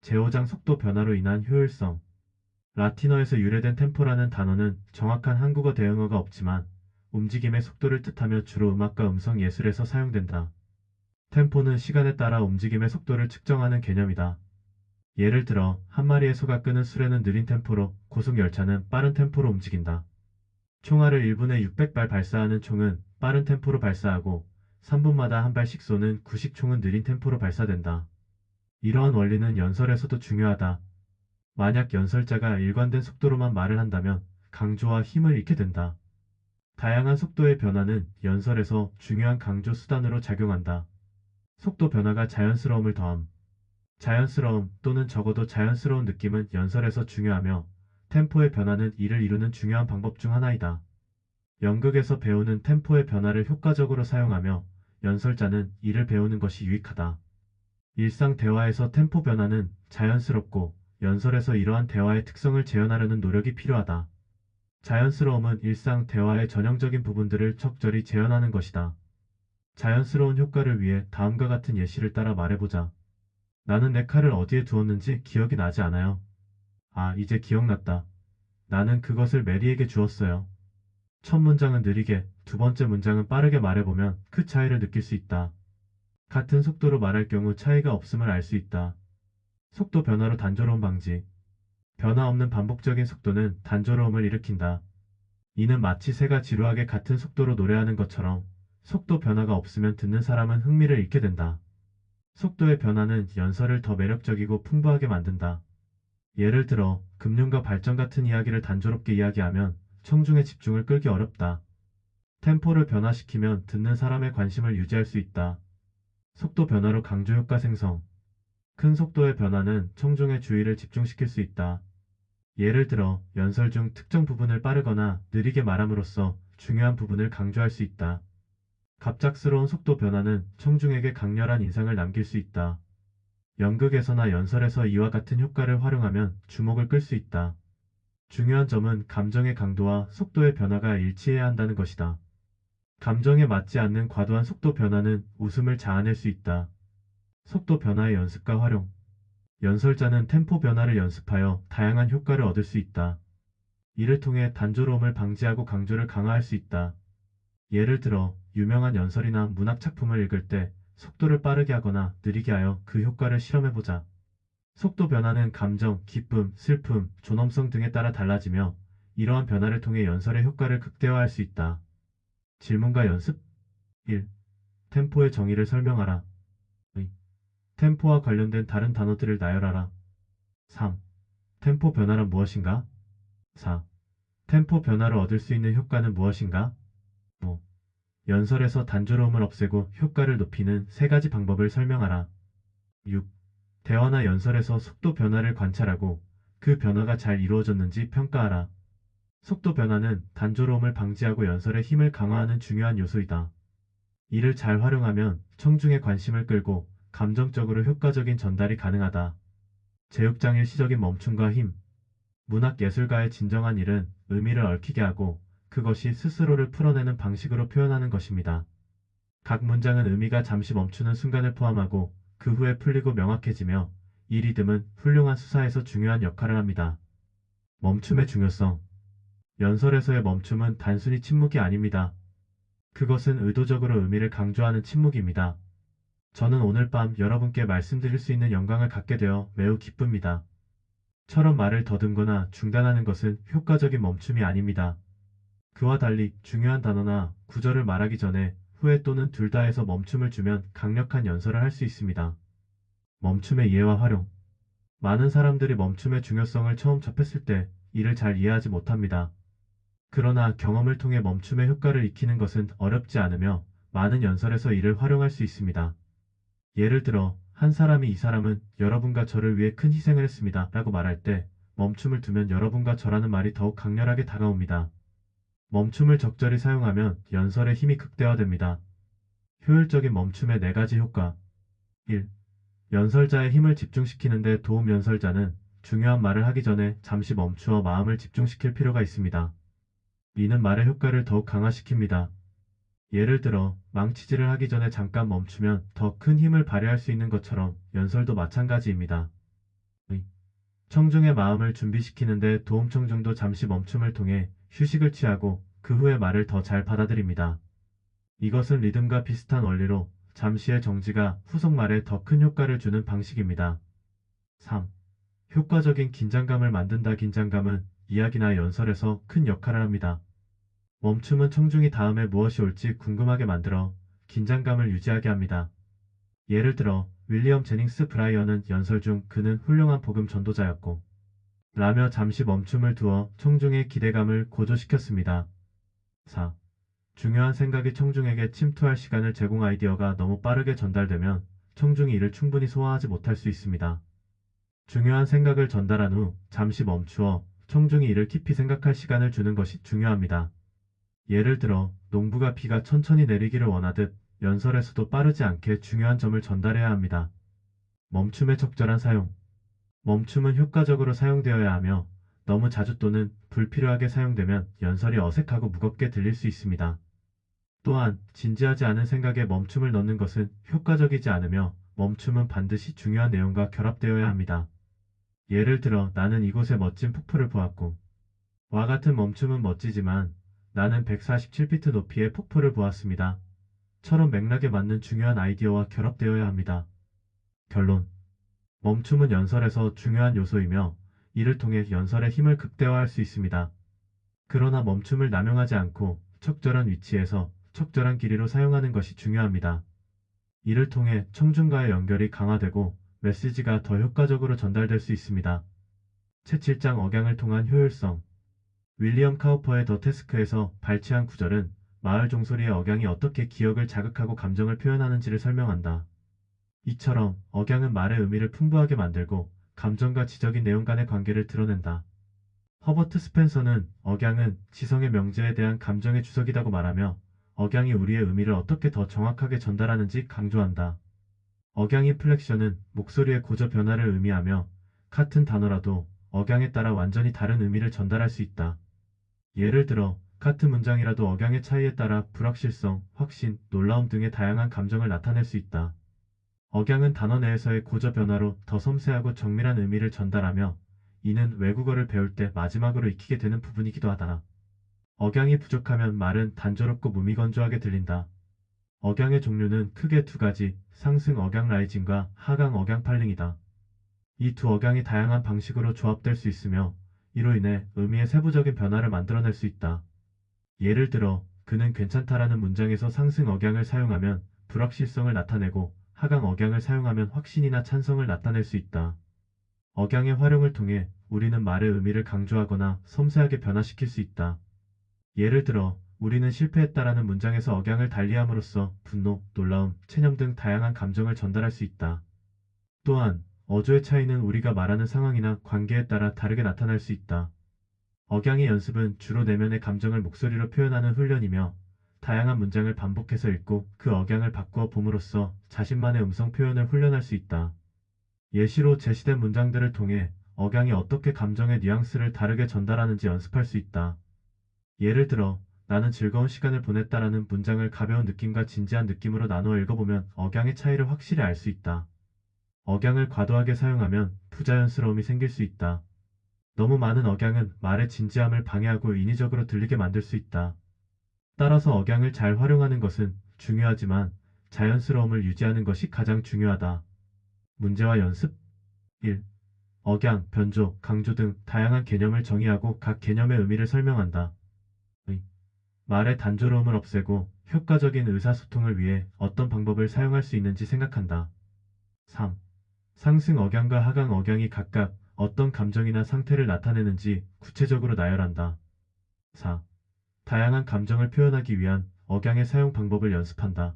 제오장 속도 변화로 인한 효율성. 라틴어에서 유래된 템포라는 단어는 정확한 한국어 대응어가 없지만 움직임의 속도를 뜻하며 주로 음악과 음성 예술에서 사용된다. 템포는 시간에 따라 움직임의 속도를 측정하는 개념이다. 예를 들어 한 마리의 소가 끄는 수레는 느린 템포로, 고속 열차는 빠른 템포로 움직인다. 총알을 1분에 600발 발사하는 총은 빠른 템포로 발사하고 3분마다 한 발씩 쏘는 구식총은 느린 템포로 발사된다. 이러한 원리는 연설에서도 중요하다. 만약 연설자가 일관된 속도로만 말을 한다면 강조와 힘을 잃게 된다. 다양한 속도의 변화는 연설에서 중요한 강조 수단으로 작용한다. 속도 변화가 자연스러움을 더함. 자연스러움 또는 적어도 자연스러운 느낌은 연설에서 중요하며 템포의 변화는 이를 이루는 중요한 방법 중 하나이다. 연극에서 배우는 템포의 변화를 효과적으로 사용하며 연설자는 이를 배우는 것이 유익하다. 일상 대화에서 템포 변화는 자연스럽고 연설에서 이러한 대화의 특성을 재현하려는 노력이 필요하다. 자연스러움은 일상 대화의 전형적인 부분들을 적절히 재현하는 것이다. 자연스러운 효과를 위해 다음과 같은 예시를 따라 말해보자. 나는 내 칼을 어디에 두었는지 기억이 나지 않아요. 아, 이제 기억났다. 나는 그것을 메리에게 주었어요. 첫 문장은 느리게, 두 번째 문장은 빠르게 말해보면 그 차이를 느낄 수 있다. 같은 속도로 말할 경우 차이가 없음을 알 수 있다. 속도 변화로 단조로움 방지. 변화 없는 반복적인 속도는 단조로움을 일으킨다. 이는 마치 새가 지루하게 같은 속도로 노래하는 것처럼 속도 변화가 없으면 듣는 사람은 흥미를 잃게 된다. 속도의 변화는 연설을 더 매력적이고 풍부하게 만든다. 예를 들어 금융가 발전 같은 이야기를 단조롭게 이야기하면 청중의 집중을 끌기 어렵다. 템포를 변화시키면 듣는 사람의 관심을 유지할 수 있다. 속도 변화로 강조 효과 생성. 큰 속도의 변화는 청중의 주의를 집중시킬 수 있다. 예를 들어 연설 중 특정 부분을 빠르거나 느리게 말함으로써 중요한 부분을 강조할 수 있다. 갑작스러운 속도 변화는 청중에게 강렬한 인상을 남길 수 있다. 연극에서나 연설에서 이와 같은 효과를 활용하면 주목을 끌 수 있다. 중요한 점은 감정의 강도와 속도의 변화가 일치해야 한다는 것이다. 감정에 맞지 않는 과도한 속도 변화는 웃음을 자아낼 수 있다. 속도 변화의 연습과 활용. 연설자는 템포 변화를 연습하여 다양한 효과를 얻을 수 있다. 이를 통해 단조로움을 방지하고 강조를 강화할 수 있다. 예를 들어 유명한 연설이나 문학 작품을 읽을 때 속도를 빠르게 하거나 느리게 하여 그 효과를 실험해보자. 속도 변화는 감정, 기쁨, 슬픔, 존엄성 등에 따라 달라지며 이러한 변화를 통해 연설의 효과를 극대화할 수 있다. 질문과 연습 1. 템포의 정의를 설명하라. 2. 템포와 관련된 다른 단어들을 나열하라. 3. 템포 변화란 무엇인가? 4. 템포 변화를 얻을 수 있는 효과는 무엇인가? 5. 연설에서 단조로움을 없애고 효과를 높이는 세 가지 방법을 설명하라. 6. 대화나 연설에서 속도 변화를 관찰하고 그 변화가 잘 이루어졌는지 평가하라. 속도 변화는 단조로움을 방지하고 연설의 힘을 강화하는 중요한 요소이다. 이를 잘 활용하면 청중의 관심을 끌고 감정적으로 효과적인 전달이 가능하다. 제육장 일시적인 멈춤과 힘. 문학 예술가의 진정한 일은 의미를 얽히게 하고 그것이 스스로를 풀어내는 방식으로 표현하는 것입니다. 각 문장은 의미가 잠시 멈추는 순간을 포함하고 그 후에 풀리고 명확해지며 이 리듬은 훌륭한 수사에서 중요한 역할을 합니다. 멈춤의 중요성. 연설에서의 멈춤은 단순히 침묵이 아닙니다. 그것은 의도적으로 의미를 강조하는 침묵입니다. 저는 오늘 밤 여러분께 말씀드릴 수 있는 영광을 갖게 되어 매우 기쁩니다. 처럼 말을 더듬거나 중단하는 것은 효과적인 멈춤이 아닙니다. 그와 달리 중요한 단어나 구절을 말하기 전에 후에 또는 둘 다에서 멈춤을 주면 강력한 연설을 할 수 있습니다. 멈춤의 이해와 활용. 많은 사람들이 멈춤의 중요성을 처음 접했을 때 이를 잘 이해하지 못합니다. 그러나 경험을 통해 멈춤의 효과를 익히는 것은 어렵지 않으며 많은 연설에서 이를 활용할 수 있습니다. 예를 들어 한 사람이 이 사람은 여러분과 저를 위해 큰 희생을 했습니다 라고 말할 때 멈춤을 두면 여러분과 저라는 말이 더욱 강렬하게 다가옵니다. 멈춤을 적절히 사용하면 연설의 힘이 극대화됩니다. 효율적인 멈춤의 4가지 효과. 1. 연설자의 힘을 집중시키는 데 도움. 연설자는 중요한 말을 하기 전에 잠시 멈추어 마음을 집중시킬 필요가 있습니다. 이는 말의 효과를 더욱 강화시킵니다. 예를 들어 망치질을 하기 전에 잠깐 멈추면 더 큰 힘을 발휘할 수 있는 것처럼 연설도 마찬가지입니다. 청중의 마음을 준비시키는데 도움. 청중도 잠시 멈춤을 통해 휴식을 취하고 그 후에 말을 더 잘 받아들입니다. 이것은 리듬과 비슷한 원리로 잠시의 정지가 후속 말에 더 큰 효과를 주는 방식입니다. 3. 효과적인 긴장감을 만든다. 긴장감은 이야기나 연설에서 큰 역할을 합니다. 멈춤은 청중이 다음에 무엇이 올지 궁금하게 만들어 긴장감을 유지하게 합니다. 예를 들어 윌리엄 제닝스 브라이어는 연설 중 그는 훌륭한 복음 전도자였고 라며 잠시 멈춤을 두어 청중의 기대감을 고조시켰습니다. 4. 중요한 생각이 청중에게 침투할 시간을 제공. 아이디어가 너무 빠르게 전달되면 청중이 이를 충분히 소화하지 못할 수 있습니다. 중요한 생각을 전달한 후 잠시 멈추어 청중이 이를 깊이 생각할 시간을 주는 것이 중요합니다. 예를 들어 농부가 비가 천천히 내리기를 원하듯 연설에서도 빠르지 않게 중요한 점을 전달해야 합니다. 멈춤의 적절한 사용. 멈춤은 효과적으로 사용되어야 하며 너무 자주 또는 불필요하게 사용되면 연설이 어색하고 무겁게 들릴 수 있습니다. 또한 진지하지 않은 생각에 멈춤을 넣는 것은 효과적이지 않으며 멈춤은 반드시 중요한 내용과 결합되어야 합니다. 예를 들어 나는 이곳에 멋진 폭포를 보았고 와 같은 멈춤은 멋지지만 나는 147피트 높이의 폭포를 보았습니다. 처럼 맥락에 맞는 중요한 아이디어와 결합되어야 합니다. 결론. 멈춤은 연설에서 중요한 요소이며 이를 통해 연설의 힘을 극대화할 수 있습니다. 그러나 멈춤을 남용하지 않고 적절한 위치에서 적절한 길이로 사용하는 것이 중요합니다. 이를 통해 청중과의 연결이 강화되고 메시지가 더 효과적으로 전달될 수 있습니다. 제7장 억양을 통한 효율성. 윌리엄 카우퍼의 더 태스크에서 발췌한 구절은 마을 종소리의 억양이 어떻게 기억을 자극하고 감정을 표현하는지를 설명한다. 이처럼 억양은 말의 의미를 풍부하게 만들고 감정과 지적인 내용 간의 관계를 드러낸다. 허버트 스펜서는 억양은 지성의 명제에 대한 감정의 주석이라고 말하며 억양이 우리의 의미를 어떻게 더 정확하게 전달하는지 강조한다. 억양 인플렉션은 목소리의 고저 변화를 의미하며 같은 단어라도 억양에 따라 완전히 다른 의미를 전달할 수 있다. 예를 들어 같은 문장이라도 억양의 차이에 따라 불확실성, 확신, 놀라움 등의 다양한 감정을 나타낼 수 있다. 억양은 단어 내에서의 고저 변화로 더 섬세하고 정밀한 의미를 전달하며 이는 외국어를 배울 때 마지막으로 익히게 되는 부분이기도 하다. 억양이 부족하면 말은 단조롭고 무미건조하게 들린다. 억양의 종류는 크게 두 가지, 상승 억양 라이징과 하강 억양 팔링이다. 이 두 억양이 다양한 방식으로 조합될 수 있으며 이로 인해 의미의 세부적인 변화를 만들어낼 수 있다. 예를 들어 그는 괜찮다라는 문장에서 상승 억양을 사용하면 불확실성을 나타내고 하강 억양을 사용하면 확신이나 찬성을 나타낼 수 있다. 억양의 활용을 통해 우리는 말의 의미를 강조하거나 섬세하게 변화시킬 수 있다. 예를 들어 우리는 실패했다라는 문장에서 억양을 달리함으로써 분노, 놀라움, 체념 등 다양한 감정을 전달할 수 있다. 또한 어조의 차이는 우리가 말하는 상황이나 관계에 따라 다르게 나타날 수 있다. 억양의 연습은 주로 내면의 감정을 목소리로 표현하는 훈련이며 다양한 문장을 반복해서 읽고 그 억양을 바꾸어 봄으로써 자신만의 음성 표현을 훈련할 수 있다. 예시로 제시된 문장들을 통해 억양이 어떻게 감정의 뉘앙스를 다르게 전달하는지 연습할 수 있다. 예를 들어 나는 즐거운 시간을 보냈다라는 문장을 가벼운 느낌과 진지한 느낌으로 나누어 읽어보면 억양의 차이를 확실히 알 수 있다. 억양을 과도하게 사용하면 부자연스러움이 생길 수 있다. 너무 많은 억양은 말의 진지함을 방해하고 인위적으로 들리게 만들 수 있다. 따라서 억양을 잘 활용하는 것은 중요하지만 자연스러움을 유지하는 것이 가장 중요하다. 문제와 연습 1. 억양, 변조, 강조 등 다양한 개념을 정의하고 각 개념의 의미를 설명한다. 2. 말의 단조로움을 없애고 효과적인 의사소통을 위해 어떤 방법을 사용할 수 있는지 생각한다. 3. 상승 억양과 하강 억양이 각각 어떤 감정이나 상태를 나타내는지 구체적으로 나열한다. 4. 다양한 감정을 표현하기 위한 억양의 사용 방법을 연습한다.